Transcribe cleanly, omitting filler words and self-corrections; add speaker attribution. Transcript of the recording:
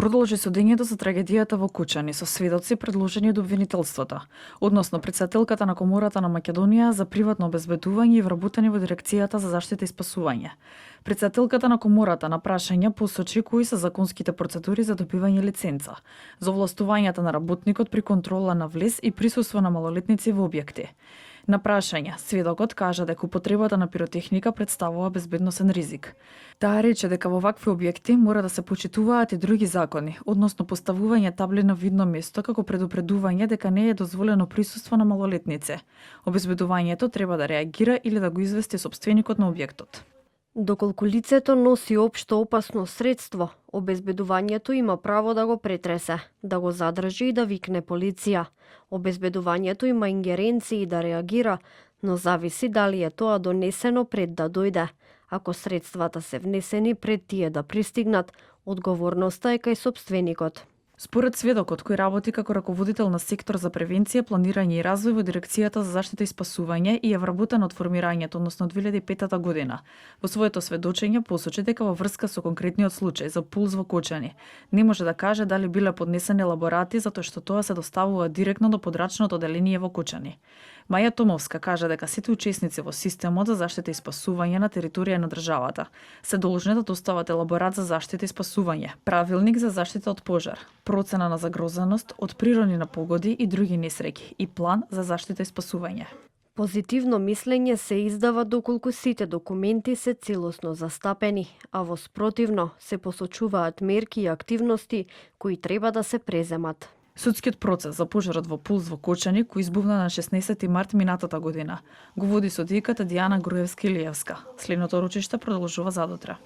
Speaker 1: Продолжи судењето за трагедијата во Кучани со сведоци предложени од обвинителството, односно претседателката на Комората на Македонија за приватно обезбедување и вработени во Дирекцијата за заштита и спасување. Претседателката на Комората на прашање посочи кои се законските процедури за добивање лиценца, за овластувањата на работникот при контрола на влез и присуство на малолетници во објекти. На прашање, сведокот кажа дека употребата на пиротехника представува безбедносен ризик. Таа рече дека во вакви објекти мора да се почитуваат и други закони, односно поставување табли на видно место како предупредување дека не е дозволено присуство на малолетници. Обезбедувањето треба да реагира или да го извести сопственикот на објектот.
Speaker 2: Доколку лицето носи општо опасно средство, обезбедувањето има право да го претресе, да го задржи и да викне полиција. Обезбедувањето има ингеренции да реагира, но зависи дали е тоа донесено пред да дојде. Ако средствата се внесени пред тие да пристигнат, одговорноста е кај сопственикот.
Speaker 1: Според сведокот кој работи како раководител на сектор за превенција, планирање и развој во Дирекцијата за заштита и спасување и е вработен од формирањето, односно 2005 година. Во своето сведочење посочи дека во врска со конкретниот случај за пулс во Кочани не може да каже дали биле поднесени елаборати затоа што тоа се доставува директно до подрачното оделение во Кочани. Маја Томовска кажа дека сите учесници во системот за заштита и спасување на територија на државата се должни да достават елаборат за заштита и спасување, правилник за заштита од пожар, процена на загрозеност од природни непогоди и други несреќи и план за заштита и спасување.
Speaker 2: Позитивно мислење се издава доколку сите документи се целосно застапени, а во спротивно се посочуваат мерки и активности кои треба да се преземат.
Speaker 1: Судскиот процес за пожарот во Пулс во Кочани, кој избувна на 16 март минатата година, го води судијката Дијана Груевска-Илиевска. Следното рочиште продолжува задутре.